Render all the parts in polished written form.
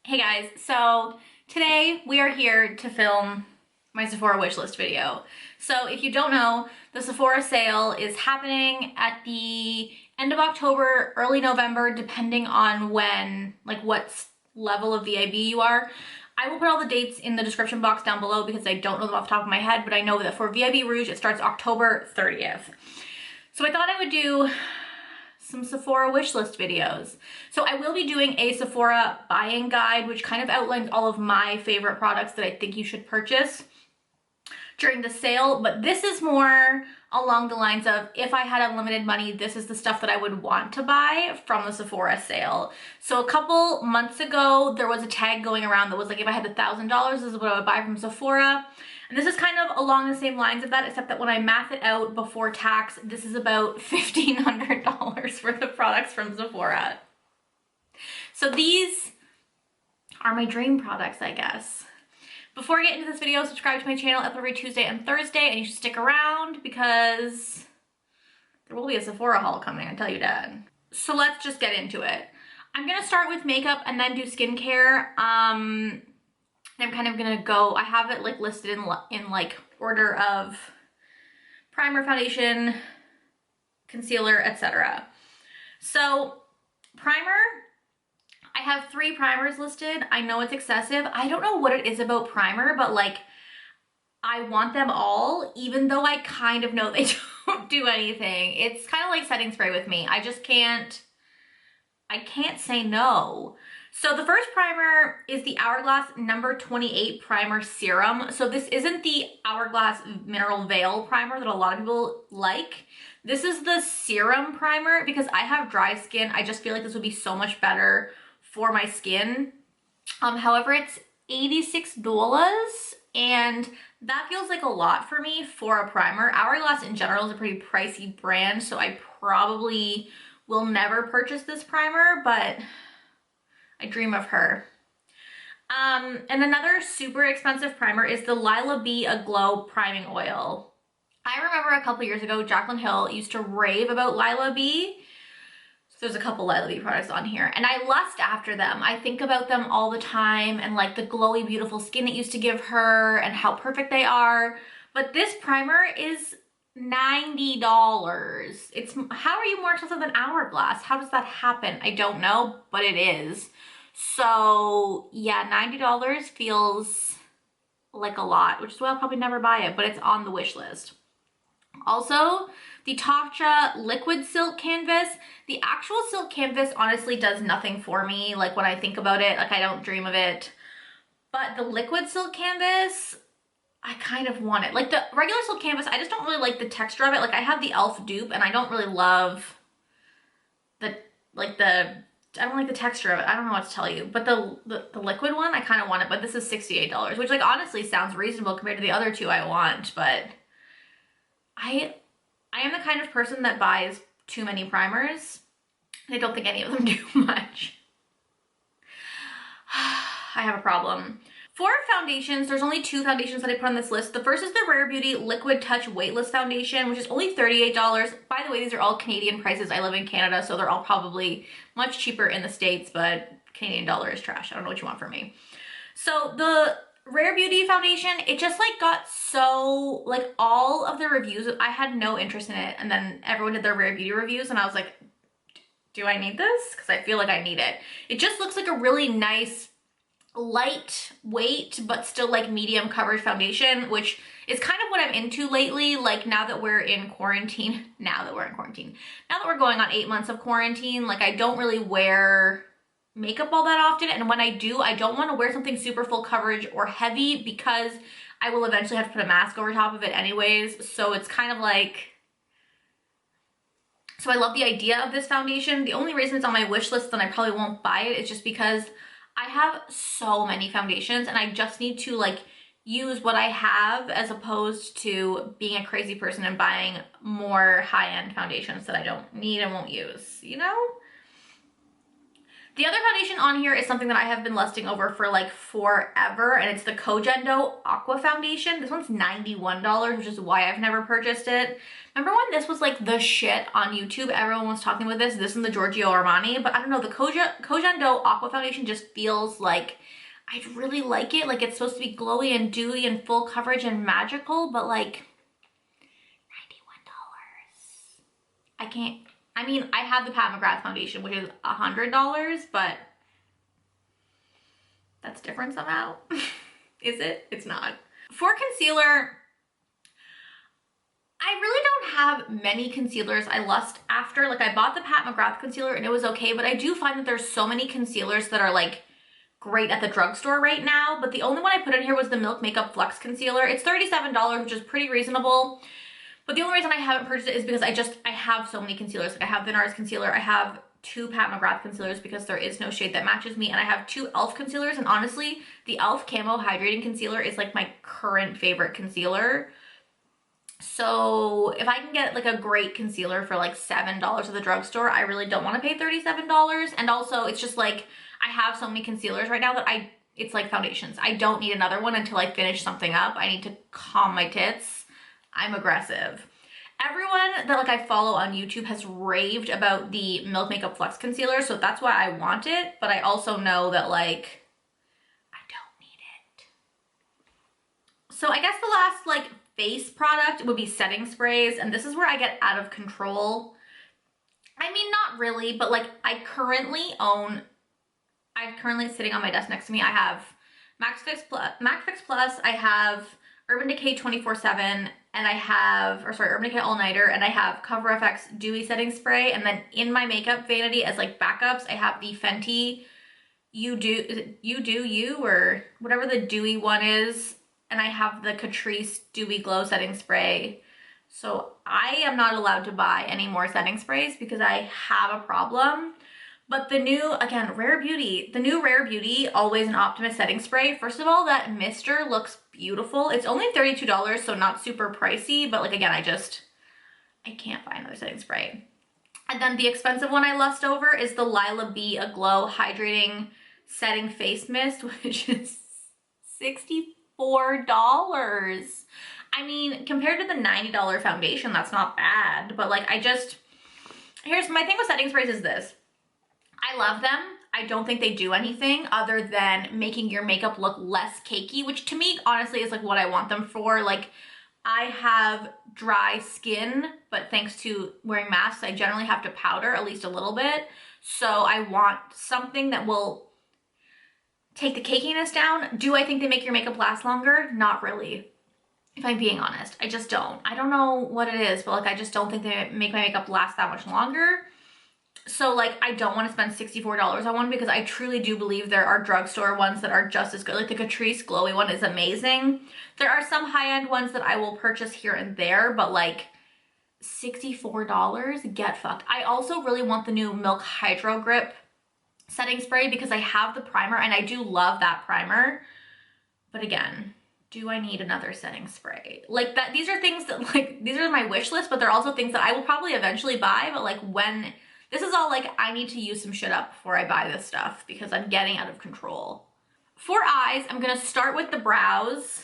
Hey guys, so today we are here to film my Sephora wishlist video. So if you don't know, the Sephora sale is happening at the end of October, early November, depending on when, like what level of VIB you are. I will put all the dates in the description box down below because I don't know them off the top of my head, but I know that for VIB Rouge, it starts October 30th. So I thought I would do some Sephora wishlist videos. So I will be doing a Sephora buying guide, which kind of outlines all of my favorite products that I think you should purchase during the sale, but this is more along the lines of if I had unlimited money, this is the stuff that I would want to buy from the Sephora sale. So a couple months ago, there was a tag going around that was like, if I had $1,000, this is what I would buy from Sephora. And this is kind of along the same lines of that, except that when I math it out before tax, this is about $1,500 for the products from Sephora. So these are my dream products, I guess. Before I get into this video, subscribe to my channel every Tuesday and Thursday, and you should stick around because there will be a Sephora haul coming, I tell you that. So let's just get into it. I'm gonna start with makeup and then do skincare. I'm kind of gonna go, I have it like listed in like order of primer, foundation, concealer, etc. So primer, I have 3 primers listed. I know it's excessive. I don't know what it is about primer, but like I want them all, even though I kind of know they don't do anything. It's kind of like setting spray with me. I can't say no. So the first primer is the Hourglass number 28 primer serum. So this isn't the Hourglass Mineral Veil primer that a lot of people like. This is the serum primer because I have dry skin. I just feel like this would be so much better for my skin. However, it's $86 and that feels like a lot for me for a primer. Hourglass in general is a pretty pricey brand, so I probably will never purchase this primer, but I dream of her. And another super expensive primer is the Lila B Aglow Priming Oil. I remember a couple years ago, Jaclyn Hill used to rave about Lila B. So there's a couple Lila B products on here, and I lust after them. I think about them all the time and like the glowy, beautiful skin it used to give her and how perfect they are. But this primer is $90. How are you more expensive than Hourglass? How does that happen? I don't know, but it is. So yeah, $90 feels like a lot, which is why I'll probably never buy it, but it's on the wish list. Also, the Tatcha Liquid Silk Canvas. The actual silk canvas honestly does nothing for me. Like when I think about it, like I don't dream of it. But the liquid silk canvas, I kind of want it. Like the regular silk canvas, I just don't really like the texture of it. Like I have the e.l.f. dupe and I don't really love I don't like the texture of it. I don't know what to tell you. But the liquid one, I kind of want it. But this is $68, which like honestly sounds reasonable compared to the other 2 I want. But I am the kind of person that buys too many primers. I don't think any of them do much. I have a problem. For foundations, there's only 2 foundations that I put on this list. The first is the Rare Beauty Liquid Touch Weightless Foundation, which is only $38. By the way, these are all Canadian prices. I live in Canada, so they're all probably much cheaper in the States, but Canadian dollar is trash. I don't know what you want from me. So the Rare Beauty foundation, it just like got so, like all of the reviews, I had no interest in it. And then everyone did their Rare Beauty reviews and I was like, do I need this? Because I feel like I need it. It just looks like a really nice, lightweight, but still like medium coverage foundation, which is kind of what I'm into lately. Like now that we're in quarantine, now that we're going on 8 months of quarantine, like I don't really wear makeup all that often, and when I do, I don't want to wear something super full coverage or heavy because I will eventually have to put a mask over top of it anyways. So it's kind of like, so I love the idea of this foundation. The only reason it's on my wish list and I probably won't buy it is just because I have so many foundations and I just need to like use what I have as opposed to being a crazy person and buying more high-end foundations that I don't need and won't use, you know? The other foundation on here is something that I have been lusting over for like forever, and it's the Kojendo Aqua Foundation. This one's $91, which is why I've never purchased it. Remember when this was like the shit on YouTube? Everyone was talking about this and the Giorgio Armani, but I don't know, the Kojendo Aqua Foundation just feels like I'd really like it. Like it's supposed to be glowy and dewy and full coverage and magical, but like $91. I can't. I mean, I have the Pat McGrath foundation, which is $100, but that's different somehow. Is it? It's not. For concealer, I really don't have many concealers I lust after. Like I bought the Pat McGrath concealer and it was okay, but I do find that there's so many concealers that are like great at the drugstore right now. But the only one I put in here was the Milk Makeup Flux Concealer. It's $37, which is pretty reasonable. But the only reason I haven't purchased it is because I have so many concealers. Like I have the NARS concealer, I have 2 Pat McGrath concealers because there is no shade that matches me, and I have 2 e.l.f. concealers, and honestly, the e.l.f. Camo Hydrating Concealer is like my current favorite concealer. So if I can get like a great concealer for like $7 at the drugstore, I really don't want to pay $37. And also it's just like, I have so many concealers right now that it's like foundations. I don't need another one until I finish something up. I need to calm my tits. I'm aggressive. Everyone that like I follow on YouTube has raved about the Milk Makeup Flux Concealer, so that's why I want it, but I also know that like, I don't need it. So I guess the last like face product would be setting sprays, and this is where I get out of control. I mean, not really, but like I'm currently sitting on my desk next to me, I have Max Fix Plus, I have Urban Decay 24/7, and I have, Urban Decay All Nighter, and I have Cover FX Dewy Setting Spray, and then in my makeup vanity as like backups, I have the Fenty You or whatever the dewy one is, and I have the Catrice Dewy Glow Setting Spray. So I am not allowed to buy any more setting sprays because I have a problem. But the new, again, the new Rare Beauty Always an Optimist Setting Spray. First of all, that mister looks beautiful. It's only $32, so not super pricey, but like, again, I can't buy another setting spray. And then the expensive one I lust over is the Lila Bee Aglow Hydrating Setting Face Mist, which is $64. I mean, compared to the $90 foundation, that's not bad, but like, here's my thing with setting sprays is this. I love them. I don't think they do anything other than making your makeup look less cakey, which to me, honestly, is like what I want them for. Like, I have dry skin, but thanks to wearing masks, I generally have to powder at least a little bit. So I want something that will take the cakiness down. Do I think they make your makeup last longer? Not really, if I'm being honest. I just don't. I don't know what it is, but like, I just don't think they make my makeup last that much longer. So like, I don't want to spend $64 on one because I truly do believe there are drugstore ones that are just as good. Like the Catrice Glowy one is amazing. There are some high-end ones that I will purchase here and there, but like $64, get fucked. I also really want the new Milk Hydro Grip setting spray because I have the primer and I do love that primer. But again, do I need another setting spray? Like that, these are things that like, these are my wish list, but they're also things that I will probably eventually buy, but like when, this is all like, I need to use some shit up before I buy this stuff because I'm getting out of control. For eyes, I'm gonna start with the brows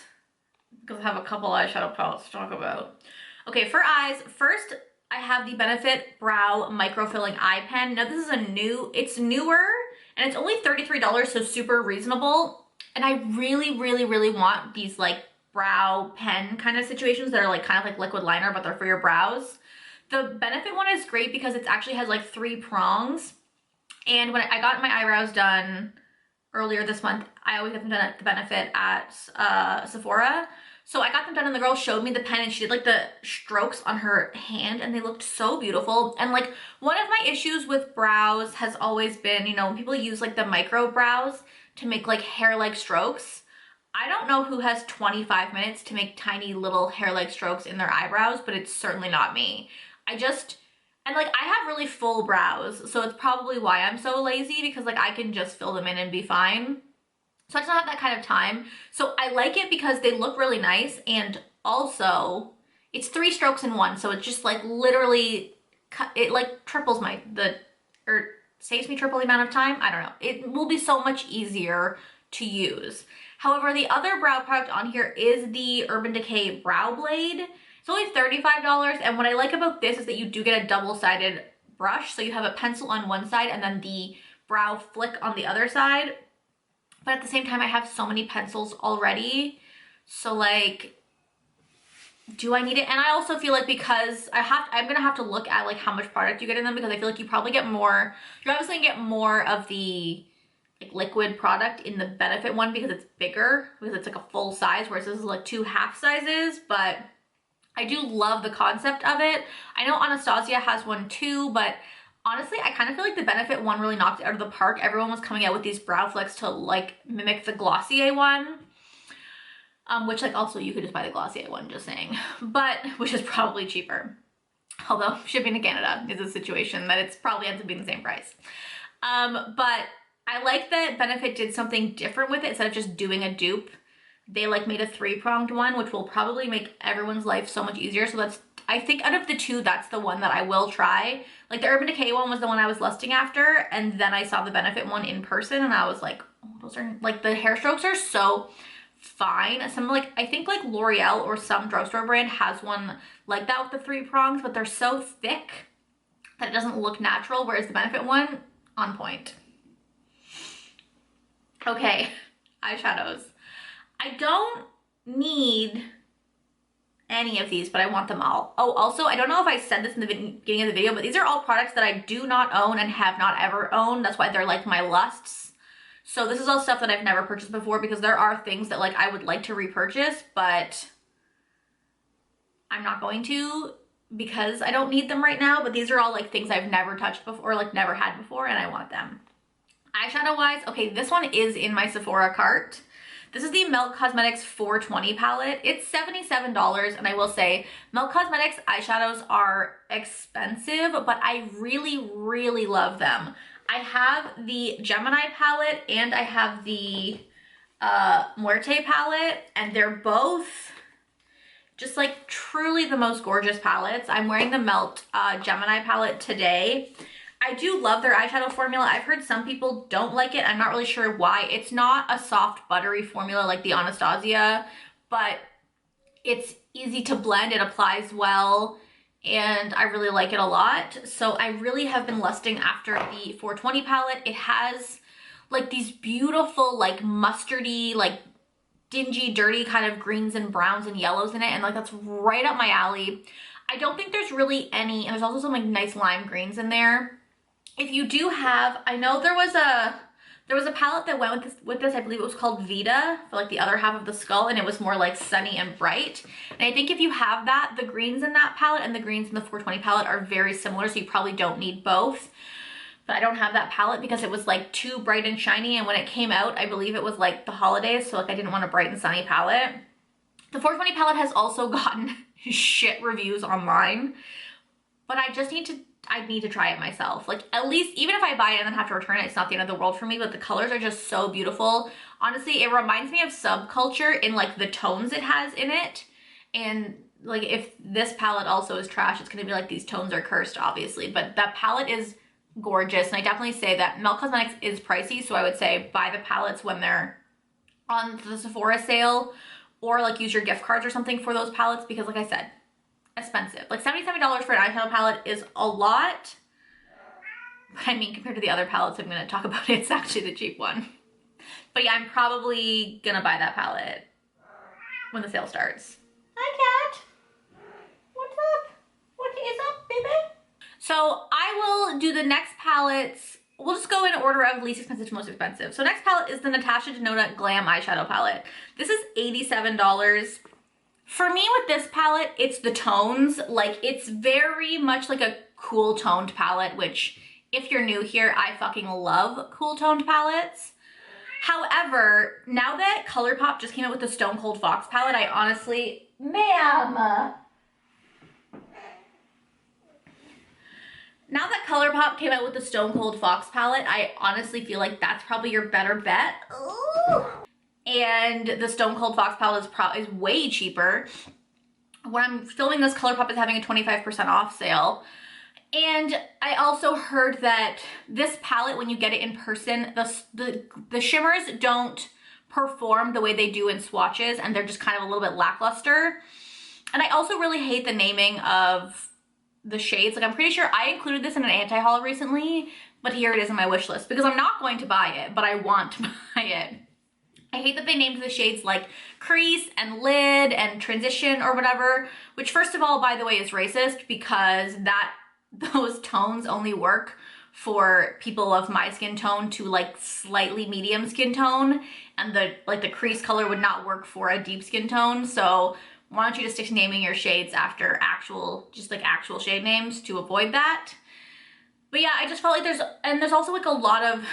because I have a couple eyeshadow palettes to talk about. Okay, for eyes, first I have the Benefit Brow Micro Filling Eye Pen. Now this is it's newer and it's only $33, so super reasonable. And I really, really, really want these like brow pen kind of situations that are like kind of like liquid liner, but they're for your brows. The Benefit one is great because it actually has like 3 prongs. And when I got my eyebrows done earlier this month, I always get them done at the Benefit at Sephora. So I got them done and the girl showed me the pen and she did like the strokes on her hand and they looked so beautiful. And like one of my issues with brows has always been, you know, when people use like the micro brows to make like hair-like strokes. I don't know who has 25 minutes to make tiny little hair-like strokes in their eyebrows, but it's certainly not me. And like I have really full brows, so it's probably why I'm so lazy because like I can just fill them in and be fine. So I just don't have that kind of time. So I like it because they look really nice and also it's 3 strokes in one. So it's just like literally, it like triples saves me triple the amount of time. I don't know. It will be so much easier to use. However, the other brow product on here is the Urban Decay Brow Blade. It's only $35, and what I like about this is that you do get a double-sided brush, so you have a pencil on one side and then the brow flick on the other side. But at the same time, I have so many pencils already, so like, do I need it? And I also feel like because I'm gonna have to look at like how much product you get in them, because I feel like you probably get more, you're obviously gonna get more of the like liquid product in the Benefit one because it's bigger, because it's like a full size, whereas this is like 2 half sizes. But I do love the concept of it. I know Anastasia has one too, but honestly, I kind of feel like the Benefit one really knocked it out of the park. Everyone was coming out with these brow flicks to like mimic the Glossier one. Which like also you could just buy the Glossier one, just saying, but which is probably cheaper. Although shipping to Canada is a situation that it's probably ends up being the same price. But I like that Benefit did something different with it. Instead of just doing a dupe, they like made a 3-pronged one, which will probably make everyone's life so much easier. So that's, I think out of the 2, that's the one that I will try. Like the Urban Decay one was the one I was lusting after, and then I saw the Benefit one in person and I was like, oh, those are like, the hair strokes are so fine. Some like, I think like L'Oreal or some drugstore brand has one like that with the 3 prongs, but they're so thick that it doesn't look natural, whereas the Benefit one, on point. Okay, eyeshadows. I don't need any of these, but I want them all. Oh, also, I don't know if I said this in the beginning of the video, but these are all products that I do not own and have not ever owned. That's why they're like my lusts. So this is all stuff that I've never purchased before, because there are things that like I would like to repurchase, but I'm not going to because I don't need them right now. But these are all like things I've never touched before, like never had before, and I want them. Eyeshadow wise, okay, this one is in my Sephora cart. This is the Melt Cosmetics 420 palette. It's $77, and I will say Melt Cosmetics eyeshadows are expensive, but I really, really love them. I have the Gemini palette and I have the Muerte palette, and they're both just like truly the most gorgeous palettes. I'm wearing the Melt Gemini palette today. I do love their eyeshadow formula. I've heard some people don't like it. I'm not really sure why. It's not a soft, buttery formula like the Anastasia, but it's easy to blend. It applies well, and I really like it a lot. So I really have been lusting after the 420 palette. It has like these beautiful, like mustardy, like dingy, dirty kind of greens and browns and yellows in it, and like that's right up my alley. I don't think there's really any, and there's also some like nice lime greens in there. If you do have, I know there was a palette that went with this, I believe it was called Vita, for like the other half of the skull, and it was more like sunny and bright. And I think if you have that, the greens in that palette and the greens in the 420 palette are very similar, so you probably don't need both. But I don't have that palette because it was like too bright and shiny, and when it came out, I believe it was like the holidays, so like I didn't want a bright and sunny palette. The 420 palette has also gotten shit reviews online, but I need to try it myself. Like at least, even if I buy it and then have to return it, it's not the end of the world for me, but the colors are just so beautiful. Honestly, it reminds me of Subculture in like the tones it has in it. And like if this palette also is trash, it's gonna be like these tones are cursed, obviously, but that palette is gorgeous. And I definitely say that Melt Cosmetics is pricey, so I would say buy the palettes when they're on the Sephora sale, or like use your gift cards or something for those palettes, because like I said, expensive. Like $77 for an eyeshadow palette is a lot, but I mean, compared to the other palettes I'm going to talk about, it's actually the cheap one. But yeah, I'm probably gonna buy that palette when the sale starts. Hi, cat. What's up? What is up, baby? So I will do the next palettes. We'll just go in order of least expensive to most expensive. So next palette is the Natasha Denona Glam Eyeshadow Palette. This is $87. For me with this palette, it's the tones. Like it's very much like a cool toned palette, which if you're new here, I fucking love cool toned palettes. However, now that ColourPop just came out with the Stone Cold Fox palette, I honestly, ma'am. Now that ColourPop came out with the Stone Cold Fox palette, I honestly feel like that's probably your better bet. Ooh. And the Stone Cold Fox palette is way cheaper. When I'm filming this, ColourPop is having a 25% off sale. And I also heard that this palette, when you get it in person, the shimmers don't perform the way they do in swatches, and they're just kind of a little bit lackluster. And I also really hate the naming of the shades. Like, I'm pretty sure I included this in an anti-haul recently, but here it is in my wish list because I'm not going to buy it, but I want to buy it. I hate that they named the shades like Crease and Lid and Transition or whatever, which first of all, by the way, is racist because those tones only work for people of my skin tone to like slightly medium skin tone, and the crease color would not work for a deep skin tone. So why don't you just stick to naming your shades after actual shade names to avoid that. But yeah, I just felt like there's also like a lot of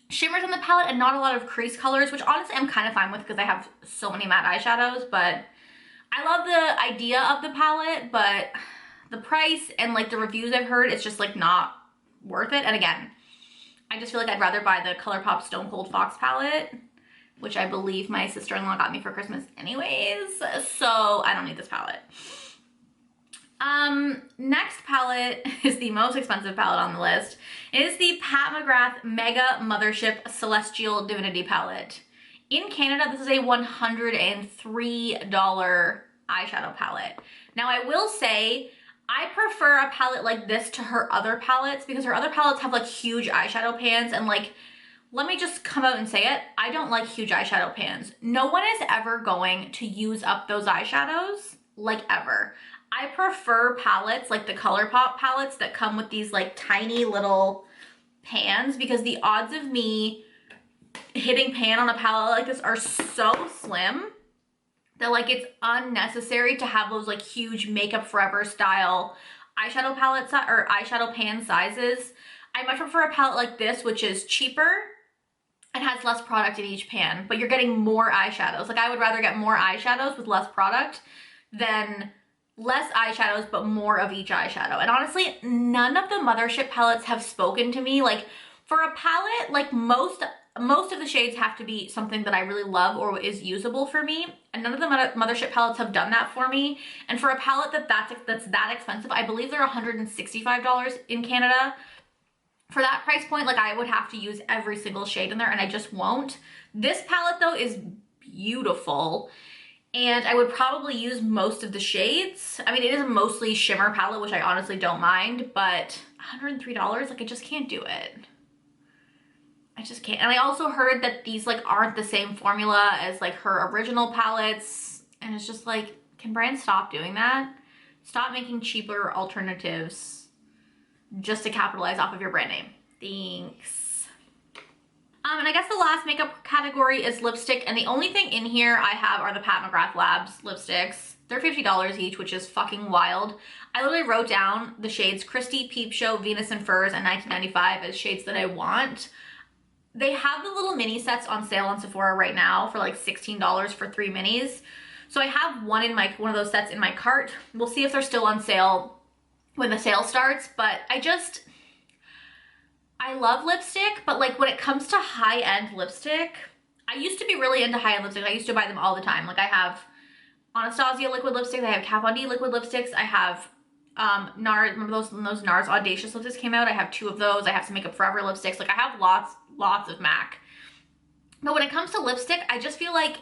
shimmers in the palette and not a lot of crease colors, which honestly I'm kind of fine with because I have so many matte eyeshadows. But I love the idea of the palette, but the price and like the reviews I've heard, it's just like not worth it. And again, I just feel like I'd rather buy the ColourPop Stone Cold Fox palette, which I believe my sister-in-law got me for Christmas anyways, so I don't need this palette. Next palette is the most expensive palette on the list. It is the Pat McGrath Mega Mothership Celestial Divinity palette. In Canada, this is a $103 eyeshadow palette. Now, I will say, I prefer a palette like this to her other palettes because her other palettes have like huge eyeshadow pans, and like, let me just come out and say it, I don't like huge eyeshadow pans. No one is ever going to use up those eyeshadows, like ever. I prefer palettes like the ColourPop palettes that come with these like tiny little pans, because the odds of me hitting pan on a palette like this are so slim that like it's unnecessary to have those like huge Makeup Forever style eyeshadow palettes or eyeshadow pan sizes. I much prefer a palette like this, which is cheaper and has less product in each pan, but you're getting more eyeshadows. Like, I would rather get more eyeshadows with less product than less eyeshadows but more of each eyeshadow. And honestly, none of the Mothership palettes have spoken to me. Like, for a palette, like most of the shades have to be something that I really love or is usable for me, and none of the Mothership palettes have done that for me. And for a palette that's that expensive, I believe they're $165 in Canada. For that price point, like, I would have to use every single shade in there, and I just won't. This palette though is beautiful, and I would probably use most of the shades. I mean, it is a mostly shimmer palette, which I honestly don't mind, but $103, like, I just can't do it. I just can't. And I also heard that these like aren't the same formula as like her original palettes, and it's just like, can brands stop doing that? Stop making cheaper alternatives just to capitalize off of your brand name. Thanks. And I guess the last makeup category is lipstick, and the only thing in here I have are the Pat McGrath Labs lipsticks. They're $50 each, which is fucking wild. I literally wrote down the shades Christy, Peep Show, Venus and Furs, and 1995 as shades that I want. They have the little mini sets on sale on Sephora right now for like $16 for 3 minis. So I have one of those sets in my cart. We'll see if they're still on sale when the sale starts, but I love lipstick, but like when it comes to high-end lipstick, I used to be really into high-end lipstick. I used to buy them all the time. Like, I have Anastasia liquid lipsticks, I have Kat Von D liquid lipsticks, I have NARS, remember those when those NARS Audacious lipsticks came out? I have 2 of those. I have some Makeup Forever lipsticks. Like, I have lots of MAC. But when it comes to lipstick, I just feel like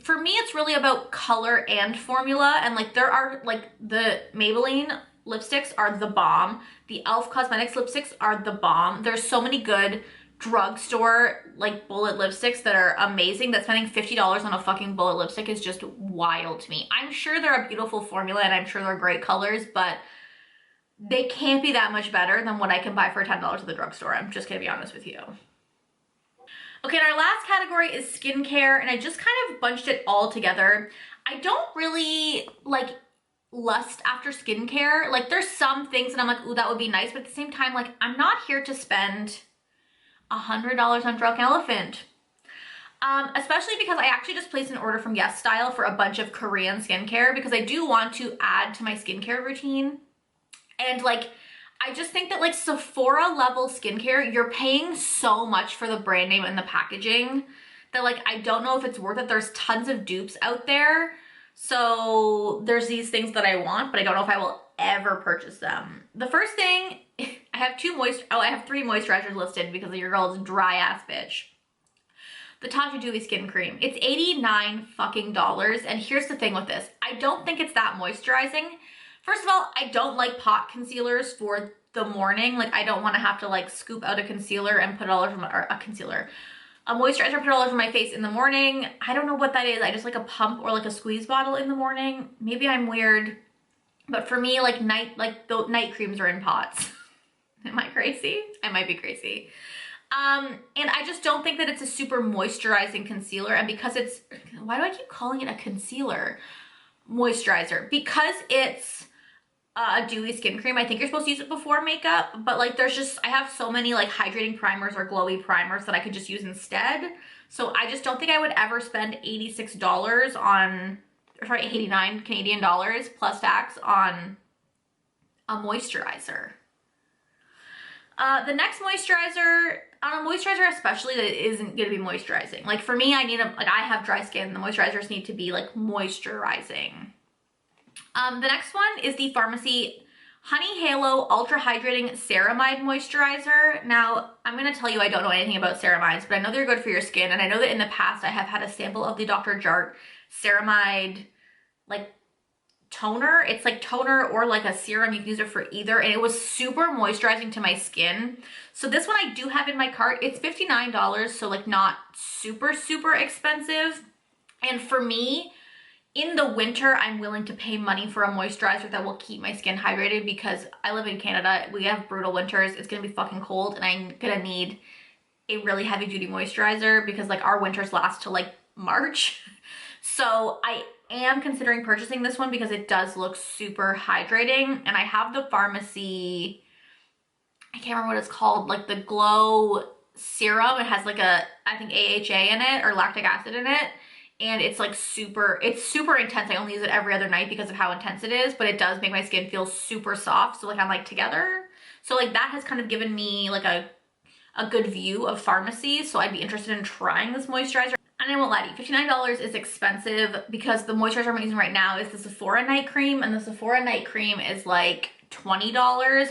for me, it's really about color and formula. And like, there are like the Maybelline lipsticks are the bomb. The e.l.f. Cosmetics lipsticks are the bomb. There's so many good drugstore like bullet lipsticks that are amazing, that spending $50 on a fucking bullet lipstick is just wild to me. I'm sure they're a beautiful formula and I'm sure they're great colors, but they can't be that much better than what I can buy for $10 at the drugstore. I'm just gonna be honest with you. Okay, and our last category is skincare, and I just kind of bunched it all together. I don't really like lust after skincare. Like, there's some things that I'm like, ooh, that would be nice, but at the same time, like, I'm not here to spend $100 on Drunk Elephant. Especially because I actually just placed an order from Yes Style for a bunch of Korean skincare, because I do want to add to my skincare routine. And like, I just think that like Sephora level skincare, you're paying so much for the brand name and the packaging that like, I don't know if it's worth it. There's tons of dupes out there. So there's these things that I want, but I don't know if I will ever purchase them. The first thing, I have three moisturizers listed because of your girl's dry ass bitch. The Tatcha Dewy Skin Cream. It's $89 fucking dollars, and here's the thing with this. I don't think it's that moisturizing. First of all, I don't like pot concealers for the morning. Like, I don't want to have to like scoop out a concealer and put it all over my, or a moisturizer, put it all over my face in the morning. I don't know what that is. I just like a pump or like a squeeze bottle in the morning. Maybe I'm weird, but for me, like the night creams are in pots. Am I crazy? I might be crazy. And I just don't think that it's a super moisturizing concealer. And because it's, why do I keep calling it a concealer? Moisturizer. Because it's a dewy skin cream, I think you're supposed to use it before makeup, but like there's just, I have so many like hydrating primers or glowy primers that I could just use instead. So I just don't think I would ever spend $86 on, or sorry, 89 Canadian dollars plus tax on a moisturizer. The next moisturizer, on a moisturizer especially that isn't going to be moisturizing. Like for me, I have dry skin. The moisturizers need to be like moisturizing. The next one is the Pharmacy Honey Halo Ultra Hydrating Ceramide Moisturizer. Now, I'm going to tell you I don't know anything about ceramides, but I know they're good for your skin. And I know that in the past I have had a sample of the Dr. Jart ceramide like toner. It's like toner or like a serum. You can use it for either, and it was super moisturizing to my skin. So this one I do have in my cart. It's $59, so like not super expensive. And for me, in the winter, I'm willing to pay money for a moisturizer that will keep my skin hydrated because I live in Canada. We have brutal winters. It's gonna be fucking cold, and I'm gonna need a really heavy duty moisturizer because like our winters last till like March. So I am considering purchasing this one because it does look super hydrating. And I have the Pharmacy, I can't remember what it's called, like the Glow Serum. It has like I think AHA in it or lactic acid in it. And it's like it's super intense. I only use it every other night because of how intense it is, but it does make my skin feel super soft. So like I'm like together. So like that has kind of given me like a good view of Pharmacy. So I'd be interested in trying this moisturizer. And I won't lie to you, $59 is expensive because the moisturizer I'm using right now is the Sephora Night Cream, and the Sephora Night Cream is like $20,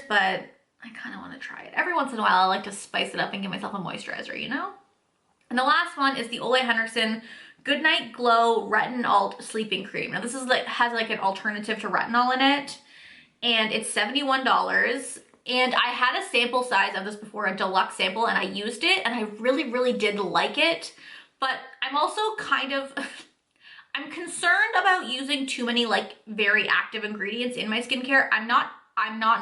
but I kind of want to try it. Every once in a while, I like to spice it up and give myself a moisturizer, you know? And the last one is the Ole Henriksen Goodnight Glow Retinol Sleeping Cream. Now this is has like an alternative to retinol in it, and it's $71. And I had a sample size of this before, a deluxe sample, and I used it, and I really did like it. But I'm also kind of, I'm concerned about using too many like very active ingredients in my skincare. I'm not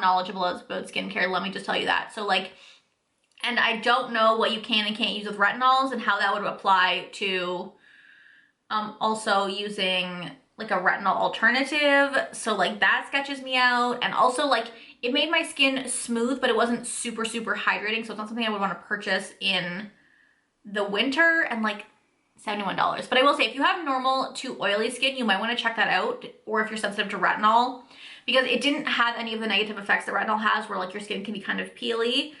knowledgeable about skincare, let me just tell you that. So like, and I don't know what you can and can't use with retinols and how that would apply to also using like a retinol alternative. So like that sketches me out. And also like it made my skin smooth, but it wasn't super hydrating. So it's not something I would want to purchase in the winter, and like $71. But I will say, if you have normal to oily skin, you might want to check that out, or if you're sensitive to retinol, because it didn't have any of the negative effects that retinol has where like your skin can be kind of peely,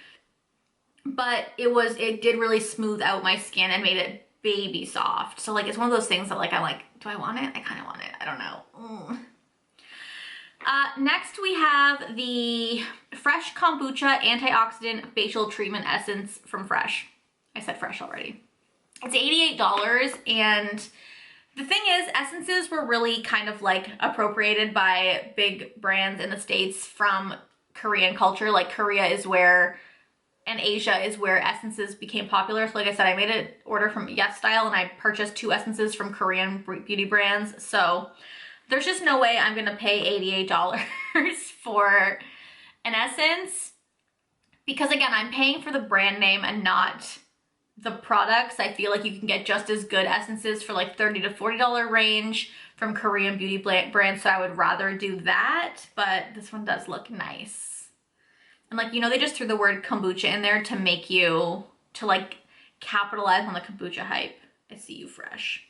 but it did really smooth out my skin and made it baby soft. So like it's one of those things that like I'm like, do I want it? I kind of want it. I don't know. Next we have the Fresh Kombucha Antioxidant Facial Treatment Essence from Fresh. I said Fresh already. It's $88, and the thing is, essences were really kind of like appropriated by big brands in the States from Korean culture. Like Korea is where, and Asia is where essences became popular. So like I said, I made an order from Yes Style, and I purchased 2 essences from Korean beauty brands. So there's just no way I'm gonna pay $88 for an essence, because again, I'm paying for the brand name and not the products. I feel like you can get just as good essences for like $30 to $40 range from Korean beauty brands, so I would rather do that. But this one does look nice. And like, you know, they just threw the word kombucha in there to make you, to like capitalize on the kombucha hype. I see you, Fresh.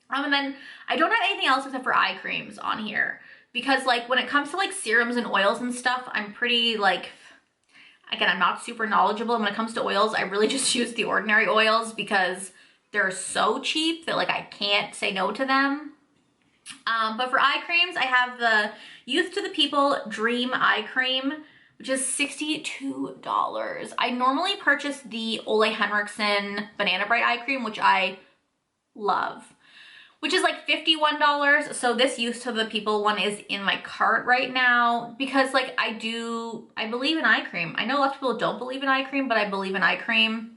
And then I don't have anything else except for eye creams on here, because like when it comes to like serums and oils and stuff, I'm pretty like, again, I'm not super knowledgeable. And when it comes to oils, I really just use the ordinary oils because they're so cheap that like I can't say no to them. But for eye creams, I have the Youth to the People Dream Eye Cream, which is $62. I normally purchase the Ole Henriksen Banana Bright Eye Cream, which I love, which is like $51. So this Youth to the People one is in my cart right now because like I believe in eye cream. I know a lot of people don't believe in eye cream, but I believe in eye cream.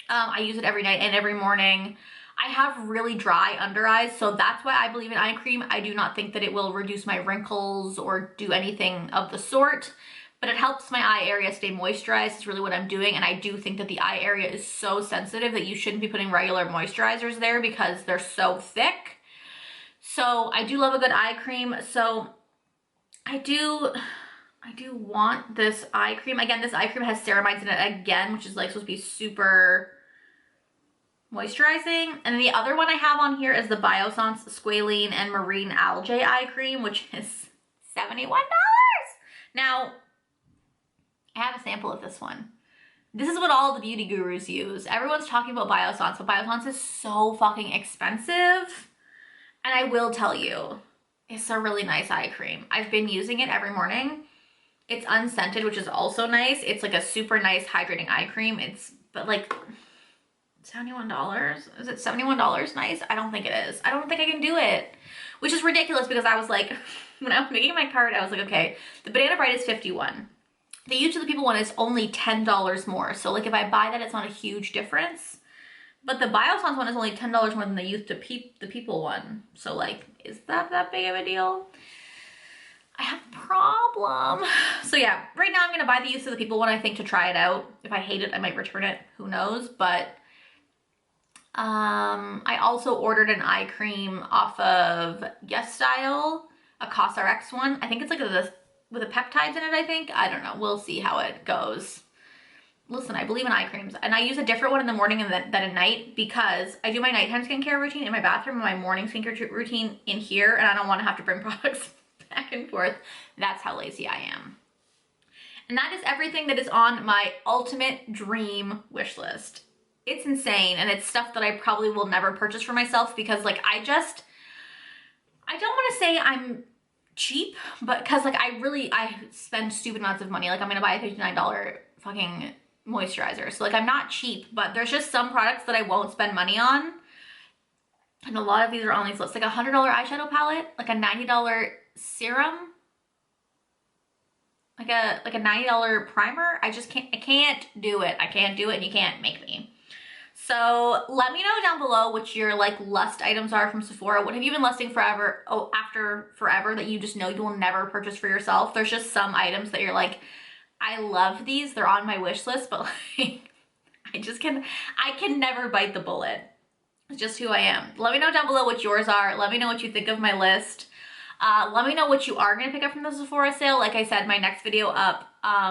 I use it every night and every morning. I have really dry under eyes, so that's why I believe in eye cream. I do not think that it will reduce my wrinkles or do anything of the sort, but it helps my eye area stay moisturized. It's really what I'm doing, and I do think that the eye area is so sensitive that you shouldn't be putting regular moisturizers there because they're so thick. So I do love a good eye cream. So I do want this eye cream. Again, this eye cream has ceramides in it again, which is like supposed to be super moisturizing. And then the other one I have on here is the Biossance Squalene and Marine Algae Eye Cream, which is $71. Now, I have a sample of this one. This is what all the beauty gurus use. Everyone's talking about Biossance, but Biossance is so fucking expensive. And I will tell you, it's a really nice eye cream. I've been using it every morning. It's unscented, which is also nice. It's like a super nice hydrating eye cream. But like $71? Is it $71 nice? I don't think it is. I don't think I can do it, which is ridiculous because I was like, when I was making my cart, I was like, okay, the Banana Bright is $51. The Youth to the People one is only $10 more. So like if I buy that, it's not a huge difference. But the Biossance one is only $10 more than the Youth to the People one. So like, is that big of a deal? I have a problem. So yeah, right now I'm gonna buy the Youth to the People one, I think, to try it out. If I hate it, I might return it, who knows? But I also ordered an eye cream off of Yes Style, a CosRX one. I think it's like with the peptides in it, I think. I don't know, we'll see how it goes. Listen, I believe in eye creams, and I use a different one in the morning and then at night because I do my nighttime skincare routine in my bathroom and my morning skincare routine in here, and I don't want to have to bring products back and forth. That's how lazy I am. And that is everything that is on my ultimate dream wish list. It's insane, and it's stuff that I probably will never purchase for myself because like I don't want to say I'm cheap, but because like I spend stupid amounts of money. Like I'm gonna buy a $59 fucking moisturizer, so like I'm not cheap, but there's just some products that I won't spend money on, and a lot of these are on these lists. Like a $100 eyeshadow palette, like a $90 serum, like a $90 primer. I can't do it. I can't do it, and you can't make me. So let me know down below what your like lust items are from Sephora. What have you been lusting forever? Oh, after forever that you just know you will never purchase for yourself. There's just some items that you're like, I love these. They're on my wish list, but like, I can never bite the bullet. It's just who I am. Let me know down below what yours are. Let me know what you think of my list. Let me know what you are gonna pick up from the Sephora sale. Like I said, my next video up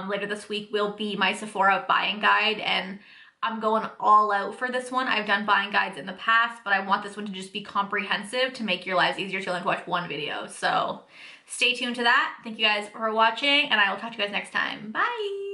later this week will be my Sephora buying guide, and I'm going all out for this one. I've done buying guides in the past, but I want this one to just be comprehensive to make your lives easier to only watch one video. So stay tuned to that. Thank you guys for watching, and I will talk to you guys next time. Bye.